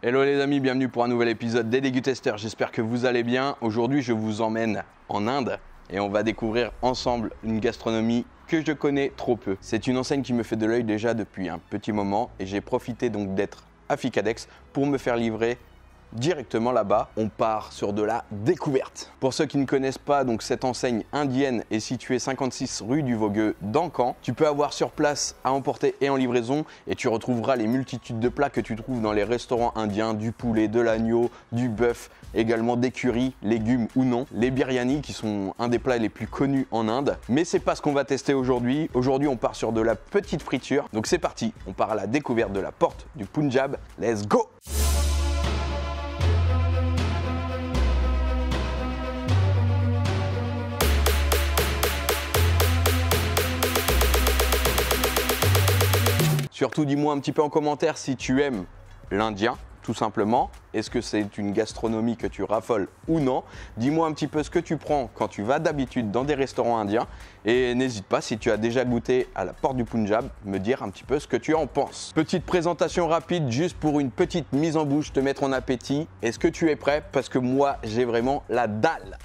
Hello les amis, bienvenue pour un nouvel épisode des Dégusteurs. J'espère que vous allez bien. Aujourd'hui, je vous emmène en Inde et on va découvrir ensemble une gastronomie que je connais trop peu. C'est une enseigne qui me fait de l'œil déjà depuis un petit moment et j'ai profité donc d'être à Ficadex pour me faire livrer directement là-bas. On part sur de la découverte. Pour ceux qui ne connaissent pas, donc cette enseigne indienne est située 56 rue du Vogueux dans Caen. Tu peux avoir sur place à emporter et en livraison et tu retrouveras les multitudes de plats que tu trouves dans les restaurants indiens, du poulet, de l'agneau, du bœuf, également des currys, légumes ou non, les biryani qui sont un des plats les plus connus en Inde. Mais c'est pas ce qu'on va tester aujourd'hui. Aujourd'hui, on part sur de la petite friture. Donc c'est parti, on part à la découverte de la porte du Punjab. Let's go! Surtout, dis-moi un petit peu en commentaire si tu aimes l'indien, tout simplement. Est-ce que c'est une gastronomie que tu raffoles ou non? Dis-moi un petit peu ce que tu prends quand tu vas d'habitude dans des restaurants indiens. Et n'hésite pas, si tu as déjà goûté à la porte du Punjab, me dire un petit peu ce que tu en penses. Petite présentation rapide, juste pour une petite mise en bouche, te mettre en appétit. Est-ce que tu es prêt? Parce que moi, j'ai vraiment la dalle.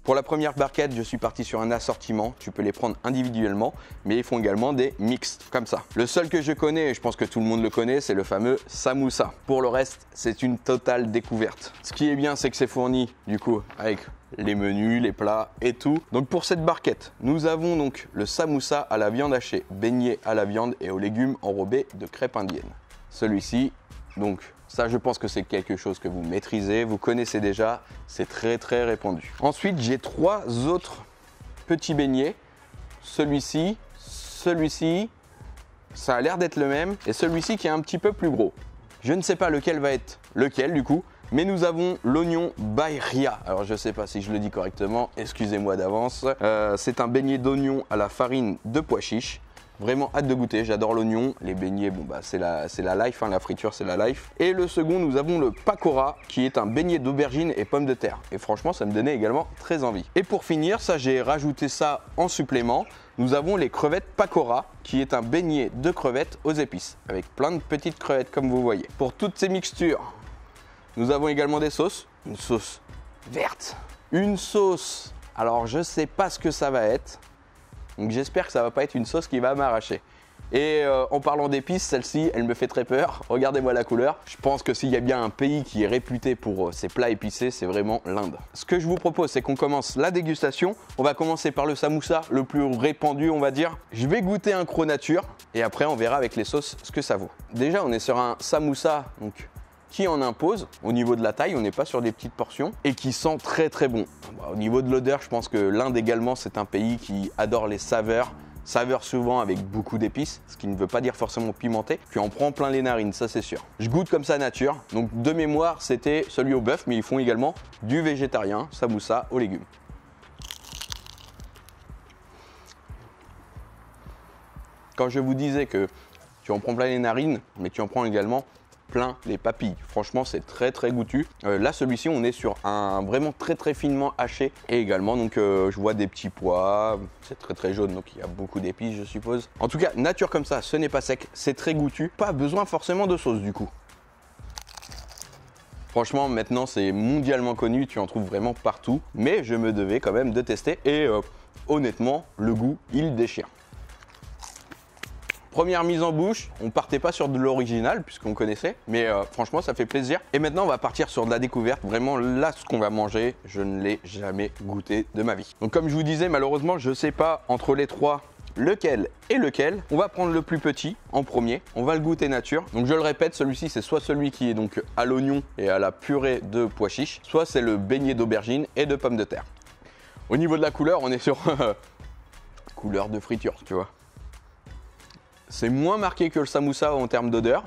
Pour la première barquette, je suis parti sur un assortiment. Tu peux les prendre individuellement, mais ils font également des mix comme ça. Le seul que je connais, et je pense que tout le monde le connaît, c'est le fameux samoussa. Pour le reste, c'est une totale découverte. Ce qui est bien, c'est que c'est fourni du coup avec les menus, les plats et tout. Donc pour cette barquette, nous avons donc le samoussa à la viande hachée, beignet à la viande et aux légumes enrobés de crêpes indiennes. Celui-ci, donc ça, je pense que c'est quelque chose que vous maîtrisez, vous connaissez déjà, c'est très répandu. Ensuite, j'ai trois autres petits beignets. Celui-ci, ça a l'air d'être le même, et celui-ci qui est un petit peu plus gros. Je ne sais pas lequel va être lequel du coup, mais nous avons l'oignon bahria. Alors je ne sais pas si je le dis correctement, excusez-moi d'avance. C'est un beignet d'oignon à la farine de pois chiche. Vraiment hâte de goûter, j'adore l'oignon. Les beignets, bon bah c'est la life, hein, la friture c'est la life. Et le second, nous avons le pakora, qui est un beignet d'aubergine et pommes de terre. Et franchement, ça me donnait également très envie. Et pour finir, ça j'ai rajouté ça en supplément. Nous avons les crevettes pakora, qui est un beignet de crevettes aux épices, avec plein de petites crevettes comme vous voyez. Pour toutes ces mixtures, nous avons également des sauces. Une sauce verte, une sauce, alors je sais pas ce que ça va être. Donc j'espère que ça va pas être une sauce qui va m'arracher. Et en parlant d'épices, celle-ci, elle me fait très peur. Regardez-moi la couleur. Je pense que s'il y a bien un pays qui est réputé pour ses plats épicés, c'est vraiment l'Inde. Ce que je vous propose, c'est qu'on commence la dégustation. On va commencer par le samoussa, le plus répandu, on va dire. Je vais goûter un Croc Nature et après on verra avec les sauces ce que ça vaut. Déjà, on est sur un samoussa donc qui en impose au niveau de la taille, on n'est pas sur des petites portions et qui sent très bon. Au niveau de l'odeur, je pense que l'Inde également c'est un pays qui adore les saveurs souvent avec beaucoup d'épices, ce qui ne veut pas dire forcément pimenté, puis on prend plein les narines, ça c'est sûr. Je goûte comme ça nature, donc de mémoire c'était celui au bœuf, mais ils font également du végétarien, samoussa aux légumes. Quand je vous disais que tu en prends plein les narines, mais tu en prends également plein les papilles. Franchement, c'est très goûtu. Là, celui-ci, on est sur un vraiment très finement haché. Et également, donc, je vois des petits pois. C'est très jaune, donc il y a beaucoup d'épices, je suppose. En tout cas, nature comme ça, ce n'est pas sec. C'est très goûtu. Pas besoin forcément de sauce, du coup. Franchement, maintenant, c'est mondialement connu. Tu en trouves vraiment partout. Mais je me devais quand même de tester. Et honnêtement, le goût, il déchire. Première mise en bouche, on partait pas sur de l'original puisqu'on connaissait, mais franchement ça fait plaisir. Et maintenant on va partir sur de la découverte. Vraiment là ce qu'on va manger, je ne l'ai jamais goûté de ma vie. Donc comme je vous disais, malheureusement je sais pas entre les trois lequel est lequel. On va prendre le plus petit en premier, on va le goûter nature. Donc je le répète, celui-ci c'est soit celui qui est donc à l'oignon et à la purée de pois chiches, soit c'est le beignet d'aubergine et de pommes de terre. Au niveau de la couleur, on est sur couleur de friture, tu vois. C'est moins marqué que le samoussa en termes d'odeur.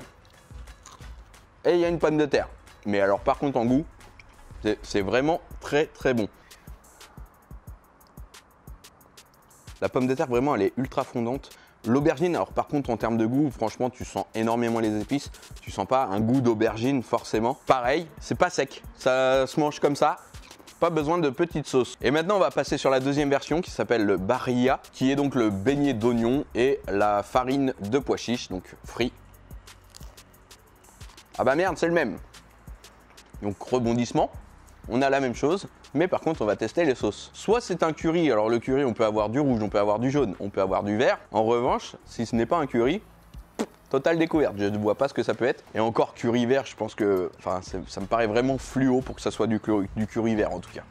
Et il y a une pomme de terre. Mais alors par contre en goût, c'est vraiment très bon. La pomme de terre, vraiment, elle est ultra fondante. L'aubergine, alors par contre en termes de goût, franchement tu sens énormément les épices. Tu sens pas un goût d'aubergine forcément. Pareil, c'est pas sec, ça se mange comme ça. Pas besoin de petite sauce. Et maintenant on va passer sur la deuxième version qui s'appelle le barilla, qui est donc le beignet d'oignon et la farine de pois chiches, donc frit. Ah bah merde, c'est le même. Donc rebondissement, on a la même chose, mais par contre on va tester les sauces. Soit c'est un curry, alors le curry on peut avoir du rouge, on peut avoir du jaune, on peut avoir du vert. En revanche, si ce n'est pas un curry, totale découverte, je ne vois pas ce que ça peut être. Et encore curry vert, je pense que, enfin ça me paraît vraiment fluo pour que ça soit du curry vert en tout cas.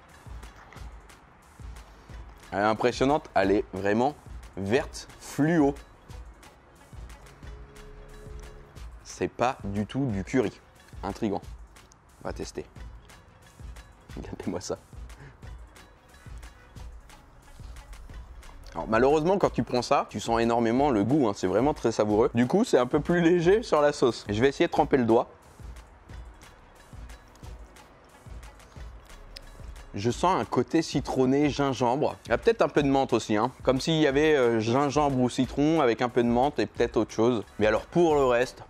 Elle est impressionnante, elle est vraiment verte fluo. C'est pas du tout du curry. Intriguant. On va tester. Regardez-moi ça. Alors malheureusement quand tu prends ça, tu sens énormément le goût, hein. C'est vraiment très savoureux. Du coup c'est un peu plus léger sur la sauce. Je vais essayer de tremper le doigt. Je sens un côté citronné, gingembre. Il y a peut-être un peu de menthe aussi, hein. Comme s'il y avait gingembre ou citron avec un peu de menthe et peut-être autre chose. Mais alors pour le reste...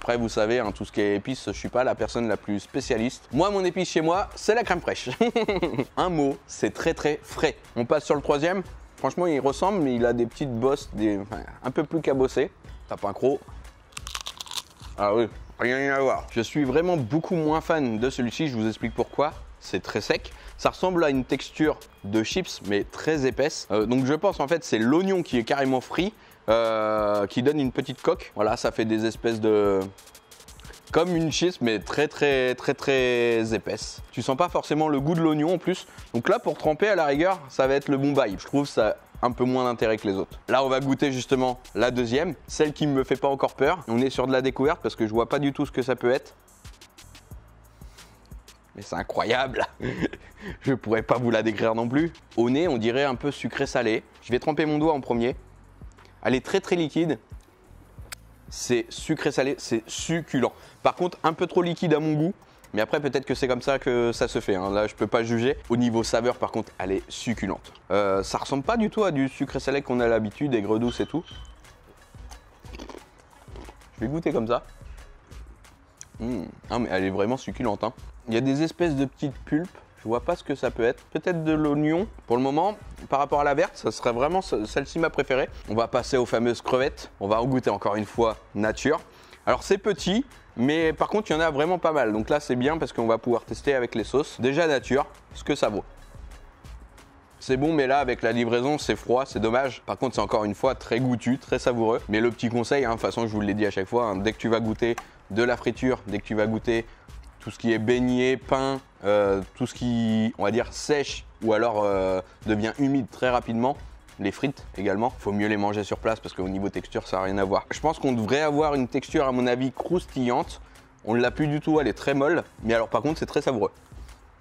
Après, vous savez, hein, tout ce qui est épices, je suis pas la personne la plus spécialiste. Moi, mon épice chez moi, c'est la crème fraîche. Un mot, c'est très très frais. On passe sur le troisième. Franchement, il ressemble, mais il a des petites bosses, un peu plus cabossées. Tape un croc. Ah oui, rien à voir. Je suis vraiment beaucoup moins fan de celui-ci, je vous explique pourquoi. C'est très sec. Ça ressemble à une texture de chips, mais très épaisse. Donc je pense en fait c'est l'oignon qui est carrément frit. Qui donne une petite coque. Voilà, ça fait des espèces de... Comme une chips, mais très épaisse. Tu sens pas forcément le goût de l'oignon en plus. Donc là, pour tremper, à la rigueur, ça va être le bon bail. Je trouve ça un peu moins d'intérêt que les autres. Là, on va goûter justement la deuxième, celle qui ne me fait pas encore peur. On est sur de la découverte parce que je vois pas du tout ce que ça peut être. Mais c'est incroyable. Je pourrais pas vous la décrire non plus. Au nez, on dirait un peu sucré-salé. Je vais tremper mon doigt en premier. Elle est très liquide, c'est sucré salé, c'est succulent. Par contre, un peu trop liquide à mon goût, mais après peut-être que c'est comme ça que ça se fait, hein. Là je peux pas juger. Au niveau saveur par contre, elle est succulente. Ça ressemble pas du tout à du sucré salé qu'on a l'habitude, aigre douce et tout. Je vais goûter comme ça. Ah, mais elle est vraiment succulente, hein. Il y a des espèces de petites pulpes. Je vois pas ce que ça peut être. Peut-être de l'oignon. Pour le moment, par rapport à la verte, ça serait vraiment celle-ci ma préférée. On va passer aux fameuses crevettes. On va en goûter encore une fois nature. Alors c'est petit, mais par contre il y en a vraiment pas mal. Donc là c'est bien parce qu'on va pouvoir tester avec les sauces. Déjà nature, ce que ça vaut. C'est bon, mais là avec la livraison c'est froid, c'est dommage. Par contre c'est encore une fois très goûtu, très savoureux. Mais le petit conseil, hein, de toute façon je vous l'ai dit à chaque fois, hein, dès que tu vas goûter de la friture, dès que tu vas goûter tout ce qui est beignet, pain, tout ce qui, on va dire, sèche ou alors devient humide très rapidement. Les frites également, il faut mieux les manger sur place parce qu'au niveau texture, ça n'a rien à voir. Je pense qu'on devrait avoir une texture, à mon avis, croustillante. On ne l'a plus du tout, elle est très molle. Mais alors par contre, c'est très savoureux.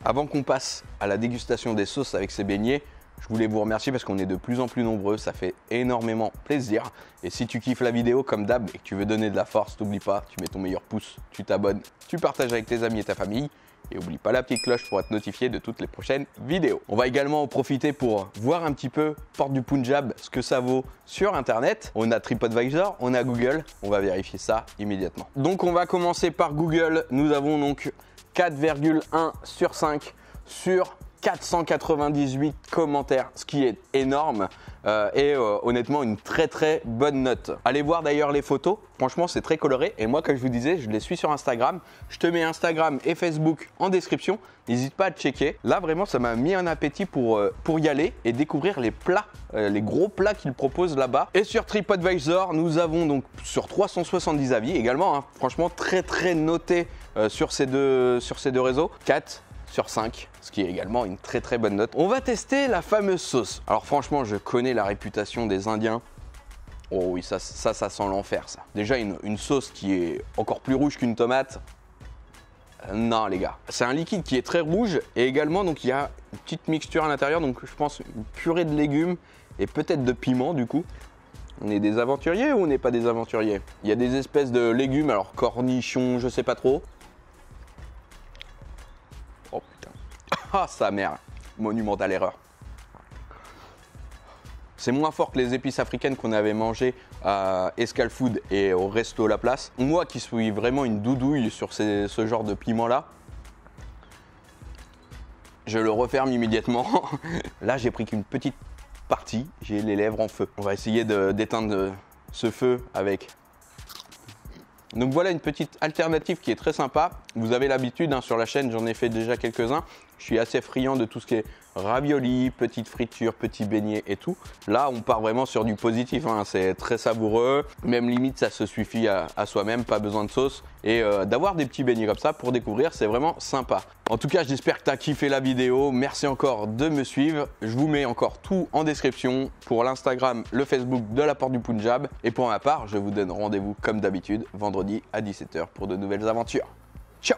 Avant qu'on passe à la dégustation des sauces avec ces beignets, je voulais vous remercier parce qu'on est de plus en plus nombreux, ça fait énormément plaisir. Et si tu kiffes la vidéo comme d'hab et que tu veux donner de la force, n'oublie pas, tu mets ton meilleur pouce, tu t'abonnes, tu partages avec tes amis et ta famille. Et n'oublie pas la petite cloche pour être notifié de toutes les prochaines vidéos. On va également en profiter pour voir un petit peu Porte du Punjab, ce que ça vaut sur internet. On a TripAdvisor, on a Google, on va vérifier ça immédiatement. Donc on va commencer par Google. Nous avons donc 4,1 sur 5 sur 498 commentaires, ce qui est énorme et honnêtement une très bonne note. Allez voir d'ailleurs les photos, franchement c'est très coloré et moi comme je vous disais je les suis sur Instagram. Je te mets Instagram et Facebook en description, n'hésite pas à checker. Là vraiment ça m'a mis un appétit pour y aller et découvrir les plats, les gros plats qu'ils proposent là-bas. Et sur TripAdvisor nous avons donc sur 370 avis également, hein, franchement très noté sur ces deux réseaux, 4 sur 5, ce qui est également une très bonne note. On va tester la fameuse sauce. Alors franchement, je connais la réputation des Indiens. Oh oui, ça sent l'enfer, ça. Déjà, une sauce qui est encore plus rouge qu'une tomate. Non, les gars. C'est un liquide qui est très rouge et également, donc, il y a une petite mixture à l'intérieur. Donc, je pense une purée de légumes et peut-être de piment, du coup. On est des aventuriers ou on n'est pas des aventuriers? Il y a des espèces de légumes, alors cornichons, je sais pas trop. Oh putain. Ah sa mère. Monumentale erreur. C'est moins fort que les épices africaines qu'on avait mangées à Escal Food et au resto La Place. Moi qui suis vraiment une doudouille sur ce genre de piment-là, je le referme immédiatement. Là, j'ai pris qu'une petite partie, j'ai les lèvres en feu. On va essayer d'éteindre ce feu avec. Donc voilà une petite alternative qui est très sympa. Vous avez l'habitude sur la chaîne, j'en ai fait déjà quelques-uns. Je suis assez friand de tout ce qui est ravioli, petites fritures, petits beignets et tout. Là, on part vraiment sur du positif, hein. C'est très savoureux. Même limite, ça se suffit à soi-même, pas besoin de sauce. Et d'avoir des petits beignets comme ça pour découvrir, c'est vraiment sympa. En tout cas, j'espère que tu as kiffé la vidéo. Merci encore de me suivre. Je vous mets encore tout en description pour l'Instagram, le Facebook de la Porte du Punjab. Et pour ma part, je vous donne rendez-vous comme d'habitude vendredi à 17 h pour de nouvelles aventures. Ciao!